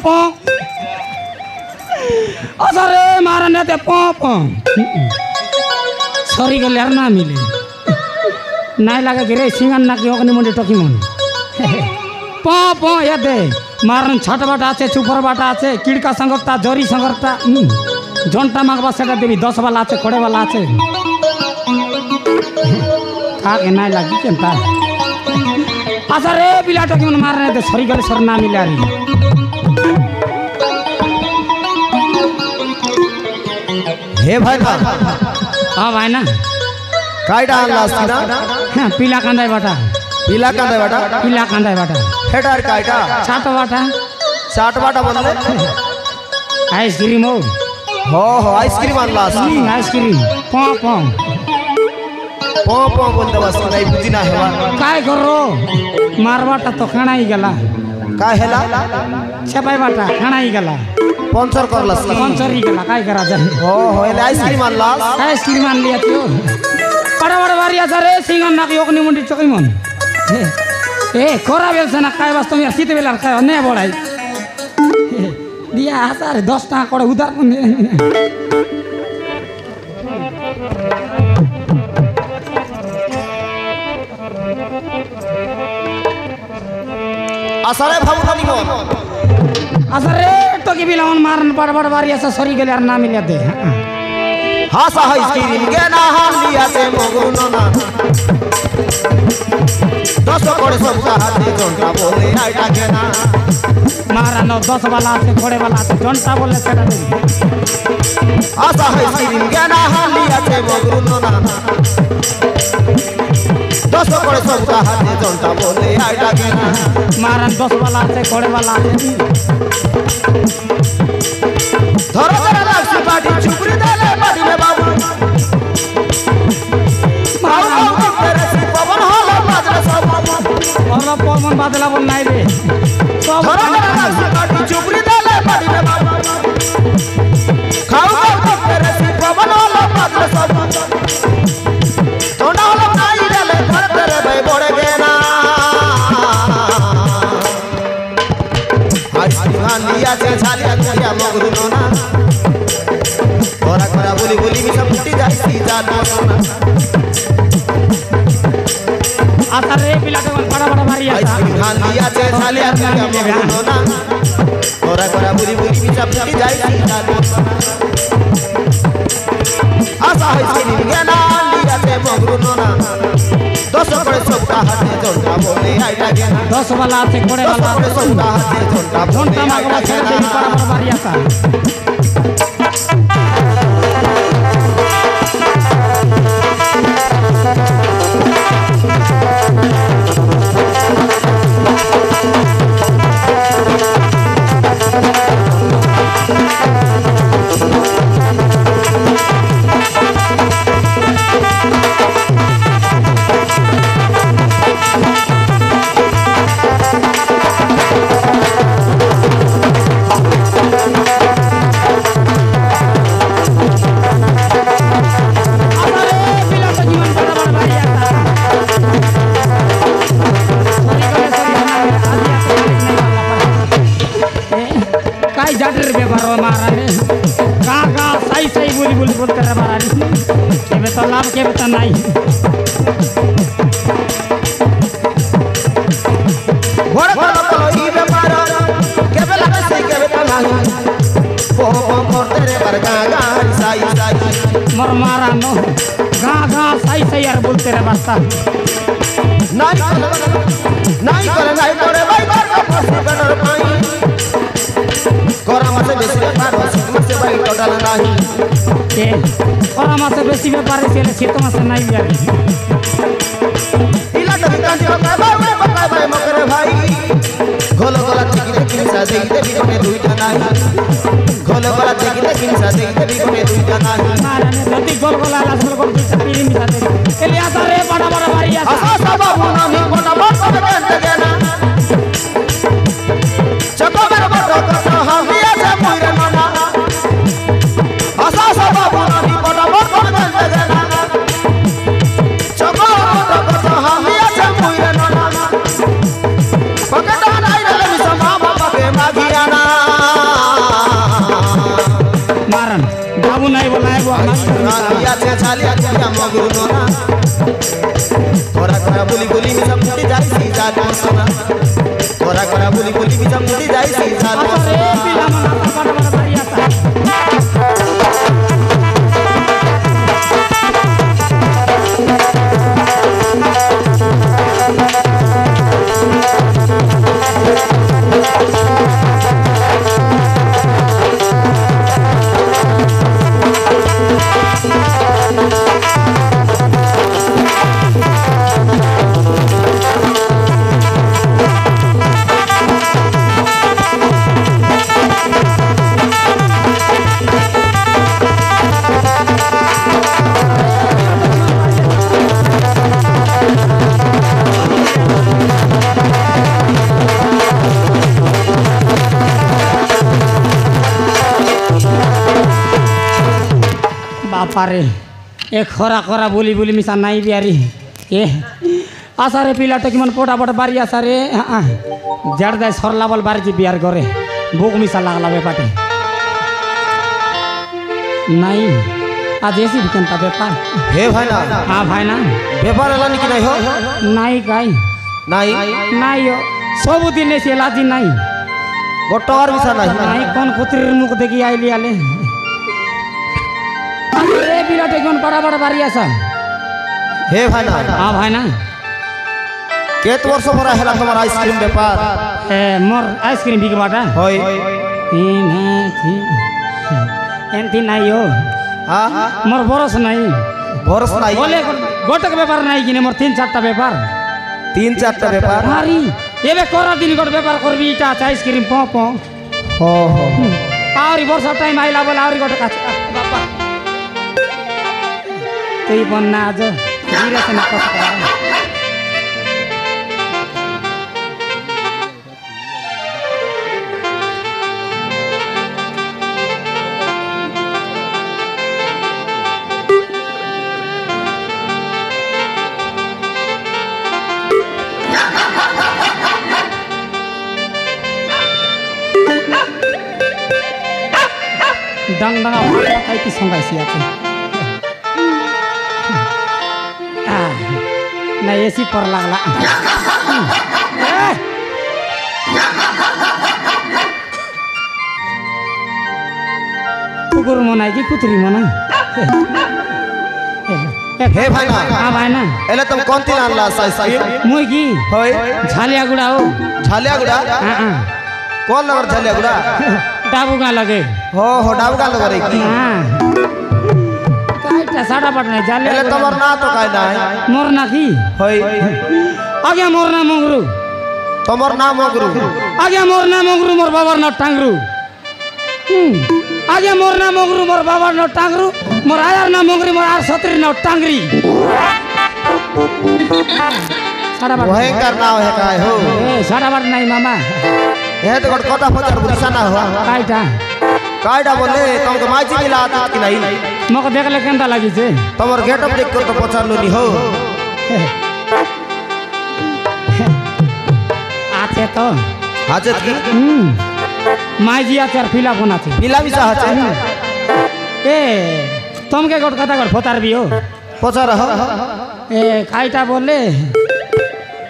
पो असरे मारने ते पो सॉरी के लेर ना मिले नहीं लगा कि रे सिंगन ना की ओकनी मुंडी टकी मन पो ये दे मारन छाट बाटा आछे चुपर बाटा आछे किड़का संगरता जरी संगरता झंटा मागबा सेटा देबी 10 वाला आछे कोड़े वाला आछे काके नहीं लगी केनता अच्छा रे बिला टकी मन मारने ते सॉरी के सर ना मिले रे हे भाई हाँ भाई ना काय डाल लास्ट ना हाँ पीला कांदा बाटा पीला कांदा बाटा हेडार कायटा छाट बाटा बोलले आइसक्रीम हो आइसक्रीम आन लास्ट आइसक्रीम पो बोलते बस नहीं बुझी ना हेवा काय करो मारबाटा तो खाना ही गला का हेला छपाई बाटा खाना ही गला स्पॉन्सर करलस स्पॉन्सर ही गला काय करा जाए एले आइसक्रीम आन लास्ट आइसक्रीम आन लिया तो बड़ा बारिया रे सिंगन ना योगनी मुंडी चोकई मन ए कोरा बेल से ना काय वास्तव में सीते बेला काय ने बड़ाई दिया हजार 10 टाका करे उधार पण असरे भाऊ बनी मन असरे तो की बिलावन मारन बड़ बारिया से सरी गेले ना मिले दे हासा आइसक्रीम के ना हाल लिया से मगरू ना 10 कोड़े सब का हाथे जोंटा बोले आइटा के ना मारा नो 10 वाला से घोड़े वाला से जोंटा बोले सेटा दे हासा आइसक्रीम के ना हाल लिया से मगरू ना 10 कोड़े सब का हाथे जोंटा बोले आइटा के ना मारा 10 वाला से घोड़े वाला से धरो धरो लासी पाटी चुपरी देले पाटी में बाबू मारो तेरे से पवन होला बाजरा सब और पवन बादला बोल नहीं दे सब धरो धरो लासी पाटी चुपरी देले पाटी में बाबू खाओ तेरे से पवन होला बाजरा सब तोड़ा होला नहीं देले पर तेरे भाई बोड़े के ना आइसक्रीम लिया से छालिया छालिया मगरू ना कोरा बोली मी सब फुटी जाई सी जाना आता रे पिला के बड़ा मारिया आइसक्रीम लिया से छालिया छालिया मगरू ना कोरा बोली मी सब फुटी जाई सी जाना आसा आइसक्रीम के ना लिया से मगरू ना 10 कोड़े सब का हाथे जोंटा बोले आइटा के ना 10 वाला से घोड़े वाला सब का हाथे जोंटा झोंटा मागवा से देवी बड़ा मारिया का के बता नहीं घोड़ा कोई बेमार के बेला से के बता नहीं ओ तेरे बरगा गा साई मर मारा नो गा साई यार बोलते रे बस्ता नहीं करे भाई बार का फंसी बनर पाई कोरा मसे बेसी व्यापार मसे भाई टोटल नहीं के कोरा मसे बेसी व्यापार से खेत में से नहीं यार इला तो कांटी होता भाई भाई मकर भाई गोलो गोला टिकी सा दे भी कोने दुईटा नहीं गोलो गोला टिकी सा दे भी कोने दुईटा नहीं मारा ने जति गोल गोला लास गोल गोल पीली मिसा दे एलिया रे बड़ा मारिया आसा बाबू नामी कोटा बात के देना चको मेरे बड़ो का हम लिया से मुइरे नाना आसा बाबू नामी कोटा बात के देना चको मेरे बड़ो का हम लिया से मुइरे नाना पकड़ा नहीं रे मिसा मामा के मागियाना बाबू नहीं बोला है वो या छे छालिया कुटिया मगरू नोना कोरा कोरा बोली बोली मिसा मुटी जाई सी जात सोना कोरा कोरा बोली बोली मिसा मुटी जाई सी जात अरे पिला मना बड़ बड़ बारिया सा पारे एक खरा खरा बोली बोली मिसा नहीं बिहारी ए आसारे पिला टकी मन पोटापट बारी आसारे जड़ दे सरला बल बारी जी बिहार करे भूख मिसा लागला बेपाटे नहीं आज ऐसी बिकनता व्यापार हे भाई ना हाँ भाई ना व्यापार लानी कि नहीं हो नहीं काई नहीं नहीं हो सब दिन ऐसे लाजी नहीं गोटोर मिसा नहीं कौन कुतरी मुख देखी आई लिया ले अरे बिराटे कौन बड़ा बड़ा बारी ऐसा हे भाई ना हाँ भाई ना केत वर्ष भरा हेला तुम्हार आइसक्रीम व्यापार ए मोर आइसक्रीम बिक बाटा होय एंती नहीं हो हां मोर बरस नहीं बोले गोटक व्यापार नहीं किने मोर 3-4टा व्यापार 3-4टा व्यापार हारी एबे कोरा दिन गोट व्यापार करबी इटा आइसक्रीम पो हो हो आउरी वर्षा टाइम आइला बोला आउरी गोट काछ बापा तई बन्ना आज धीरे से नकस करा dang dang apa kayak pisang guys ya tuh nah ya sih perlang lah kukur mau naik kutri mana हे भाई ना हाँ भाई ना एले तुम कौन तीन आनला आइसक्रीम मुई की होय झालिया गुड़ा हो झालिया गुड़ा हाँ कौन नगर झालिया गुड़ा डाबू का लगे हो डाबू का लगे की हाँ काईटा साड़ा पटना झालिया एले तमर ना तो काय ना मोर ना की होय आगे मोर ना मंगरू तमर ना मंगरू आगे मोर ना मंगरू मोर बाबर ना टांगरू आगे मोर ना मंगरू मोर बाबर ना टांगरू मोर आयर ना मंगरी मोर आर सतरी ना टांगरी साड़ा पटना वहे करना है काय हो ए साड़ा पटना नहीं मामा यह तो गट कोटा फचर बुझसा ना हुआ काईटा बोले तुमको माजी मिला आदत की नहीं मको देखले केंता लागी छे तमर गेटअप देख कर तो पचारलो नी हो आछे तो हाजत की माजी आचार फिला कोना छे पिला भी चाहते ए तुमके गट कथा गट फोतार भी हो पचार हो ए काईटा बोले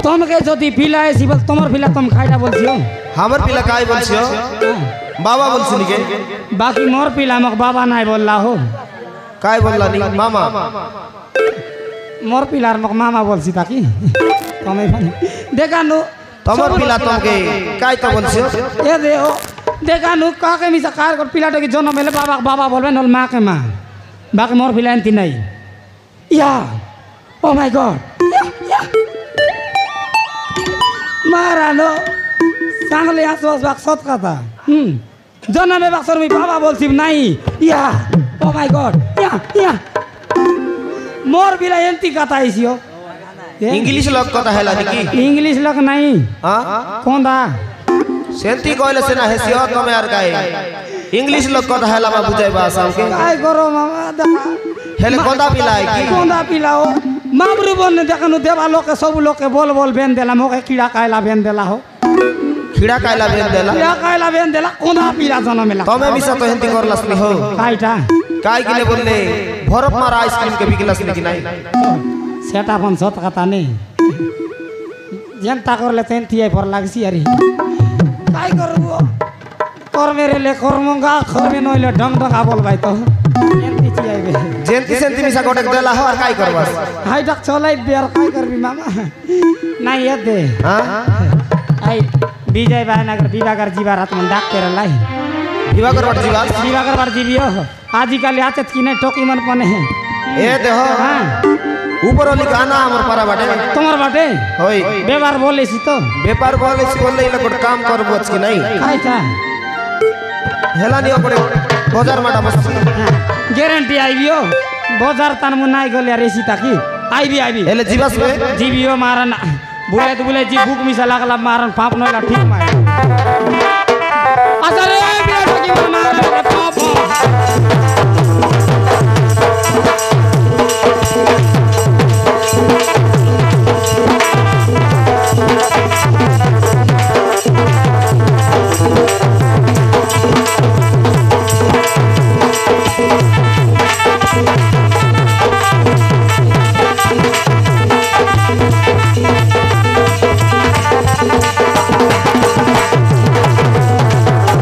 तुमके जदी फिला है सिबल तमर फिला तुम काईटा बोलछियो हमर पिला काय बोलछियो बाबा बोलछिनी के बाकी मोर पिला मक बाबा नाही बोलला हो काय बोलला नी मामा मोर पिलार मक मामा बोलसी ताकि तमे पनि देखानु तमर पिला तुमके काय तो बोलछियो ए दे हो देखानु काके मिसा कार कर पिला टके जन्म मेले बाबा बाबा बोलबे नल मा के मा बाकी मोर पिला एंती नहीं या ओ माय गॉड मारानो सांगले आसवास बाक सत कथा जन्मे बाक सरमी बाबा बोलसी नहीं या ओ माय गॉड या मोर बिला एंती कथा आइसियो इंग्लिश लोग कथा हैला निकी इंग्लिश लोग नहीं हां कौन दा सेंती कोइले से ना हेसियो तमे यार काय इंग्लिश लोग कथा हैला बा बुझाई बा साम के काय करो मामा देखा हेले कोंदा पिलाय की कोंदा पिलाओ मामरू बन देखनु देवा लोग के सब लोग के बोल बोल बेन देला मोके कीड़ा कायला बेन देला हो खिड़ा कायला बेन देला या कायला बेन देला कोना पीरा जनमेला तमे मिसा तो हेंती करलास नी हो काईटा काय किने बोलले भरत मार आइसक्रीम के बिकलास नी कि नाही सेटा पण सत कथा नहीं जनता करले तेंती आई पर लागसी अरे काय करबो कर मेरे ले करमंगा खरमे नइले ढंग ढंग बोल भाई तो एंती ची आइबे जेंती सेंती मिसा गोटक देला हो और काय करबास हाय डक चलाई बेर काय करबी मामा नाही ये दे हां आई विजय भाइनागर विवागर जीवा रात मन डाक तेरे लाई विवागर बाट जीवास विवागर बाट जीवियो आजकल आचत कि नहीं टोकी मन पने है ए देहो हां ऊपर वाली गाना हमर पारा बाटे तुम्हार बाटे होई व्यवहार बोले सी तो व्यापार बोले सी बोले इला कोट काम करबोच कि नहीं काय था हेला नि ओपड़े बाजार माटा बस गारंटी आइबियो बाजार तन मुनाई गले रेसी ताकी आइबी हेले जीवास बे जीवियो मारन बुले तो बुले जी बुक मिसा लागला मारन पाप नला ठीक मार अच्छा रे बेटा की मारन